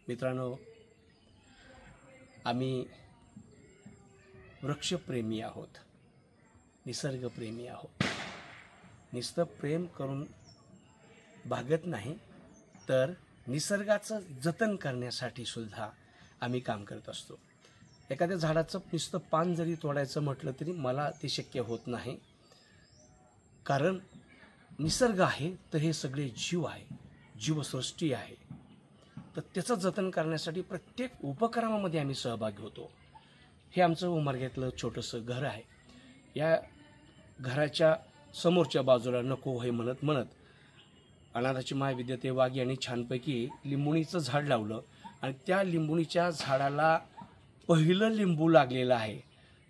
मित्रांनो, आम्ही वृक्षप्रेमी आहोत, निसर्गप्रेमी आहोत। नुसतं प्रेम करून भागत नाही, तर निसर्गाचं जतन करण्यासाठी सुद्धा आम्ही काम करत असतो। एखाद्या झाडाचं नुसतं पान जरी तोडायचं म्हटलं तरी मला ते शक्य होत नाही, कारण निसर्ग आहे तर हे सगळे जीव आहे, जीवसृष्टी आहे। तर त्याचं जतन करण्यासाठी प्रत्येक उपक्रमामध्ये आम्ही सहभागी होतो। हे आमचं उमरग्यातलं छोटंसं घर आहे। या घराच्या समोरच्या बाजूला नको हे म्हणत म्हणत अनाथाची माय विद्याते वाघ यांनी छानपैकी लिंबुणीचं झाड लावलं आणि त्या लिंबुणीच्या झाडाला पहिलं लिंबू लागलेलं आहे।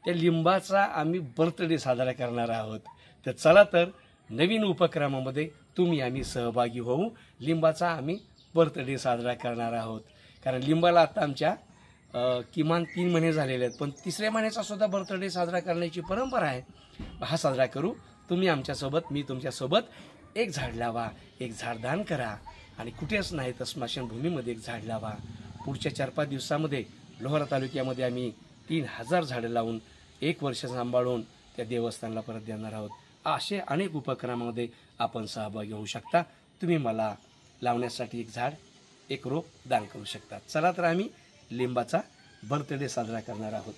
त्या लिंबाचा आम्ही बर्थडे साजरा करणार आहोत। तर चला तर नवीन उपक्रमामध्ये तुम्ही आम्ही सहभागी होऊ। लिंबाचा आम्ही बर्थडे साजरा करणार आहोत, कारण लिंबाला आता आमच्या किमान 3 महिने झालेले आहेत, पण 3ऱ्या महिन्याचा सुद्धा बर्थडे साजरा करण्याची परंपरा आहे। हा साजरा करू। तुम्ही आमच्यासोबत, मी तुमच्यासोबत। एक झाड लावा, एक झाड दान करा आणि कुठेच नाही तर स्मशानभूमीमध्ये एक झाड लावा। पुढच्या 4-5 दिवसामध्ये लोहारा तालुक्यामध्ये आम्ही 3000 झाडं लावून 1 वर्ष सांभाळून त्या देवस्थानला परत देणार आहोत। असे अनेक उपक्रमामध्ये आपण सहभागी होऊ शकता। तुम्ही मला लावण्यासाठी एक झाड, एक रोप दान करू शकता। चला तर आम्ही लिंबाचा बर्थडे साजरा करणार आहोत।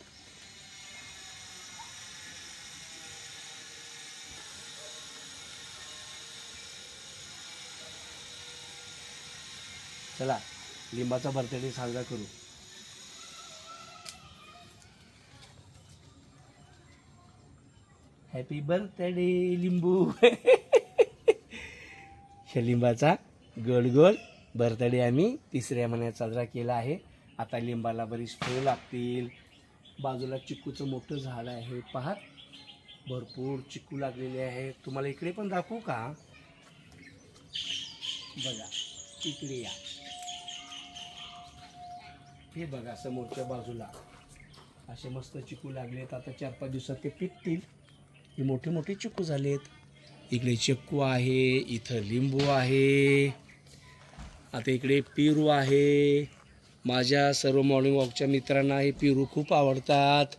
चला लिंबाचा बर्थडे साजरा करू। हॅपी बर्थडे लिंबू। ह्या लिंबाचा गोल गोल बर्थडे आम्ही 3ऱ्या महिन्यात साजरा केला आहे। आता लिंबाला बरीच फळं लागतील। बाजूला चिक्कूचं मोठं झाड आहे, पहा भरपूर चिक्कू लागलेले आहेत। तुम्हाला इकडे पण दाखवू का? बघा इकडे या, हे बघा समोरच्या बाजूला असे मस्त चिक्कू लागलेत। आता 4-5 दिवसात ते पिकतील। हे मोठे मोठे चिक्कू झालेत। इकडे चिक्कू आहे, इथं लिंबू आहे, आता इकडे पेरू आहे। माझ्या सर्व मॉर्निंग वॉकच्या मित्रांना हे पेरू खूप आवडतात।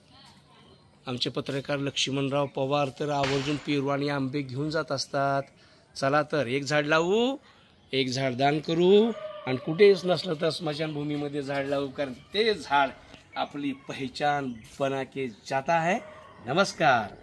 आमचे पत्रकार लक्ष्मणराव पवार तर आवर्जून पेरू आणि आंबे घेऊन जात असतात। चला तर एक झाड लावू, एक झाड दान करू आणि कुठेच नसलं तर स्मशानभूमीमध्ये झाड लावू, कारण ते झाड आपली पहचान बना के जाता है। नमस्कार।